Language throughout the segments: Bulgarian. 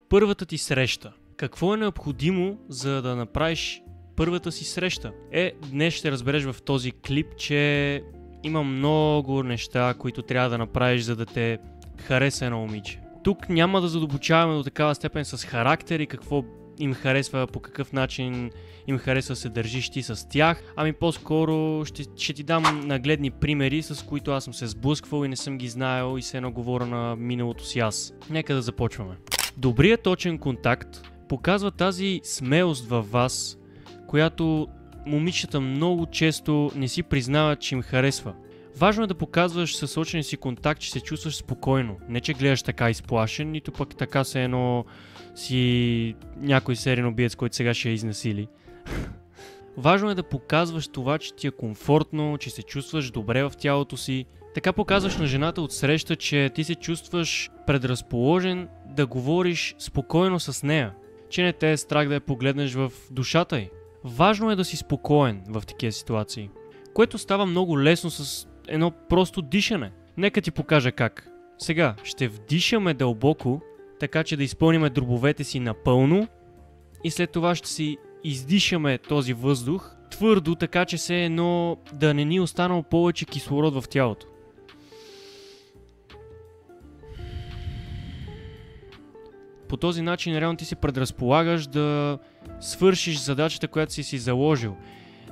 Първата ти среща. Какво е необходимо, за да направиш първата си среща? Днес ще разбереш в този клип, че има много неща, които трябва да направиш, за да те хареса едно момиче. Тук няма да задълбочаваме до такава степен с характер и какво им харесва, по какъв начин им харесва се държиш ти с тях, ами по-скоро ще ти дам нагледни примери, с които аз съм се сблъсквал и не съм ги знаел и се едно говоря на миналото си аз. Нека да започваме. Добрият точен контакт показва тази смелост във вас, която момичета много често не си признават, че им харесва. Важно е да показваш със сочен си контакт, че се чувстваш спокойно. Не че гледаш така изплашен, нито пък така се едно си някой сериен убиец, който сега ще я изнасили. Важно е да показваш това, че ти е комфортно, че се чувстваш добре в тялото си. Така показваш на жената от среща, че ти се чувстваш предразположен да говориш спокойно с нея. Че не те е страх да я погледнеш в душата й. Важно е да си спокоен в такива ситуации, което става много лесно с едно просто дишане. Нека ти покажа как. Сега ще вдишаме дълбоко, така че да изпълним дробовете си напълно и след това ще си издишаме този въздух твърдо, така че се едно да не ни останал повече кислород в тялото. По този начин реално ти се предразполагаш да свършиш задачата, която си заложил.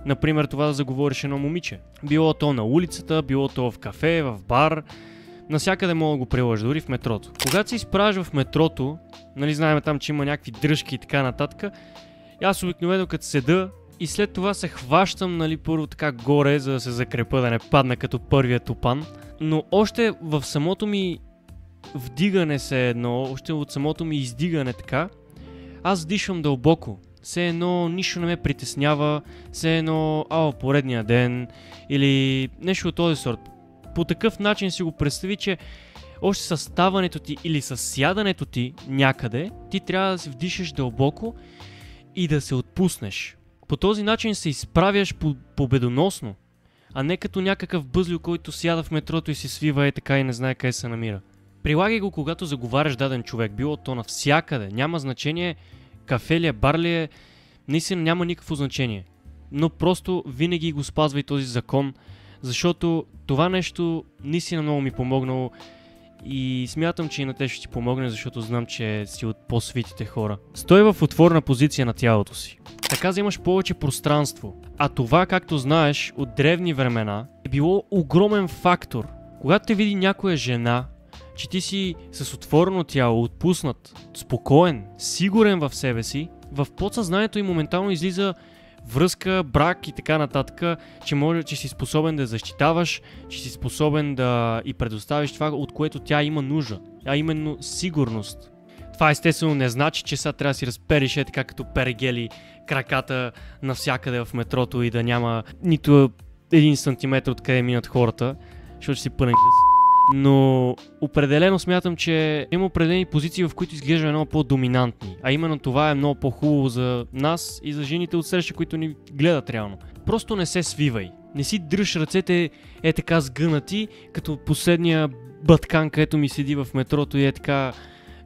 Например, това да заговориш едно момиче. Било то на улицата, било то в кафе, в бар. Насякъде мога да го приложиш, дори в метрото. Когато се изправиш в метрото, нали знаем там, че има някакви дръжки и така нататък, аз обикновено като седа и след това се хващам, нали, първо така горе, за да се закрепа, да не падна като първия тупан. Но още в самото ми вдигане се едно, още от самото ми издигане така, аз дишам дълбоко. Все едно нищо не ме притеснява, все едно поредния ден или нещо от този сорт. По такъв начин си го представи, че още с ставането ти или с сядането ти някъде, ти трябва да се вдишаш дълбоко и да се отпуснеш. По този начин се изправяш победоносно, а не като някакъв бъзлю, който сяда в метрото и се свива така и не знае къде се намира. Прилагай го, когато заговаряш даден човек, било то навсякъде, няма значение кафе ли е, бар ли е, наистина няма никакво значение. Но просто винаги го спазвай този закон, защото това нещо наистина много ми помогнало и смятам, че и на те ще ти помогне, защото знам, че си от по-свитите хора. Стой в отворена позиция на тялото си. Така вземаш повече пространство. А това, както знаеш, от древни времена е било огромен фактор. Когато те види някоя жена, че ти си с отворено тяло, отпуснат, спокоен, сигурен в себе си, в подсъзнанието и моментално излиза връзка, брак и така нататък, че си способен да защитаваш, че си способен да и предоставиш това, от което тя има нужда, а именно сигурност. Това естествено не значи, че сега трябва да си разпериш така като перегели краката навсякъде в метрото и да няма нито 1 сантиметр откъде минат хората, защото си пълен гъс. Но определено смятам, че има определени позиции, в които изглеждаме много по-доминантни. А именно това е много по-хубаво за нас и за жените от среща, които ни гледат реално. Просто не се свивай. Не си дръж ръцете така сгънати, като последния бъткан, където ми седи в метрото и така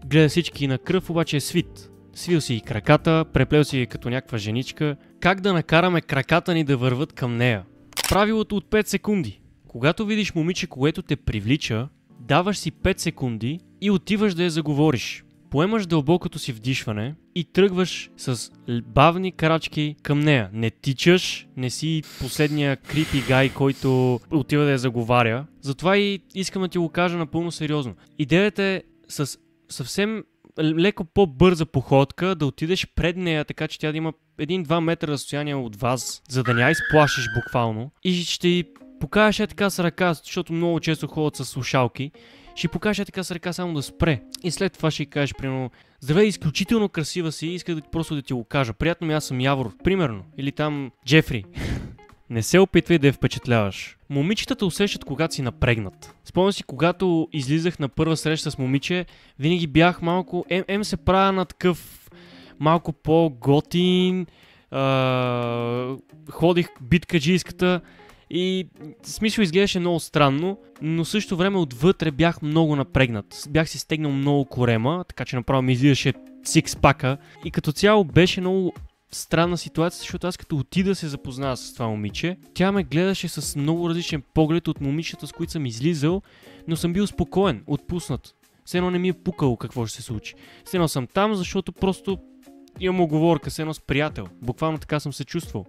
гледа всички на кръв, обаче е свит. Свил си и краката, преплел си като някаква женичка. Как да накараме краката ни да върват към нея? Правилото от 5 секунди. Когато видиш момиче, което те привлича, даваш си 5 секунди и отиваш да я заговориш. Поемаш дълбокото си вдишване и тръгваш с бавни крачки към нея. Не тичаш, не си последния крипи гай, който отива да я заговаря. Затова и искам да ти го кажа напълно сериозно. Идеята е с съвсем леко по-бърза походка да отидеш пред нея, така че тя да има 1-2 метра разстояние от вас, за да не я изплашиш буквално. И ще покажеш така с ръка, защото много често ходят с слушалки, ще покажеш така с ръка само да спре. И след това ще кажеш, примерно, здравей, изключително красива си, иска просто да ти го кажа. Приятно ми, аз съм Явор, примерно. Или там Джефри. Не се опитвай да я впечатляваш. Момичетата усещат, когато си напрегнат. Спомням си, когато излизах на първа среща с момиче, винаги бях малко, се правя на такъв малко по-готин, ходих биткаджийската и смисъл изглеждаше много странно, но също време отвътре бях много напрегнат. Бях си стегнал много корема, така че направо ми излизаше сикспака. И като цяло беше много странна ситуация, защото аз като отида се запознава с това момиче, тя ме гледаше с много различен поглед от момичета, с които съм излизал, но съм бил спокоен, отпуснат. Все едно не ми е пукало какво ще се случи. Все едно съм там, защото просто имам уговорка, все едно с приятел. Буквално така съм се чувствал.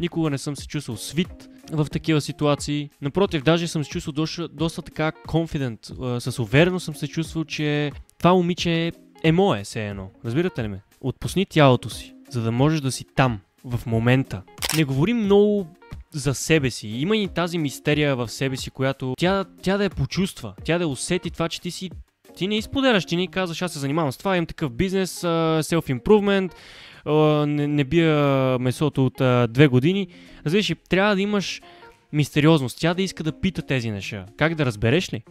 Никога не съм се чувствал свит в такива ситуации. Напротив, даже съм се чувствал доста така confident, с увереност съм се чувствал, че това момиче е мое, все едно. Разбирате ли ме? Отпусни тялото си, за да можеш да си там, в момента. Не говори много за себе си. Има и тази мистерия в себе си, която тя да я почувства, тя да усети това, че ти не изподеляш, ти не казваш, аз се занимавам с това, имам такъв бизнес, self-improvement, не бия месото от 2 години. Разбираш, трябва да имаш мистериозност, тя да иска да пита тези неща. Как да разбереш ли?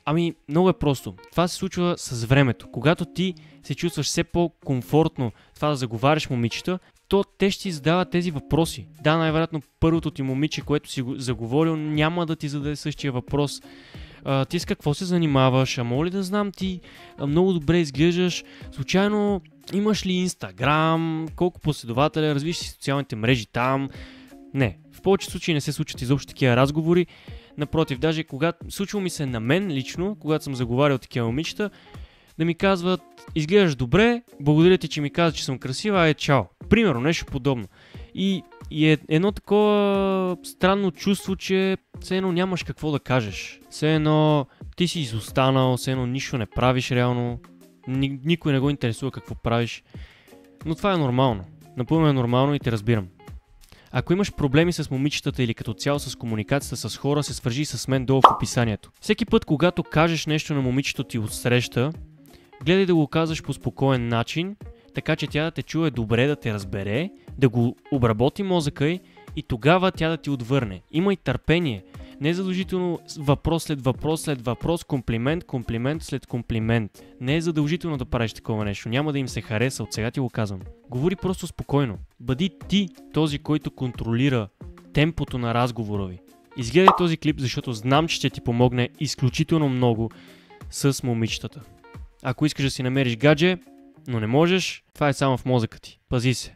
Ами, много е просто. Това се случва с времето. Когато ти се чувстваш все по-комфортно това да заговаряш момичета, то те ще ти задават тези въпроси. Да, най-вероятно първото ти момиче, което си заговорил, няма да ти зададе същия въпрос. Ти с какво се занимаваш? Мога ли да знам, ти много добре изглеждаш? Случайно имаш ли Инстаграм? Колко последователя? Развиш си социалните мрежи там? Не, в повечето случаи не се случват изобщо такива разговори. Напротив, даже когато случва ми се на мен лично, когато съм заговарял такива момичета, да ми казват, изглеждаш добре, благодаря ти, че ми каза, че съм красива, чао. Примерно, нещо подобно. И е едно такова странно чувство, че все едно нямаш какво да кажеш. Все едно ти си изостанал, все едно нищо не правиш реално. Никой не го интересува какво правиш. Но това е нормално. Напълно е нормално и те разбирам. Ако имаш проблеми с момичетата или като цяло с комуникацията с хора, се свържи с мен долу в описанието. Всеки път, когато кажеш нещо на момичето ти отсреща, гледай да го казваш по спокоен начин, така че тя да те чуе добре, да те разбере, да го обработи мозъка й и тогава тя да ти отвърне. Имай търпение. Не е задължително въпрос след въпрос след въпрос, комплимент след комплимент. Не е задължително да правиш такова нещо. Няма да им се хареса, от сега ти го казвам. Говори просто спокойно. Бъди ти този, който контролира темпото на разговора ви. Изгледай този клип, защото знам, че ще ти помогне изключително много с момичетата. Ако искаш да си намериш гадже, но не можеш, това е само в мозъка ти. Пази се.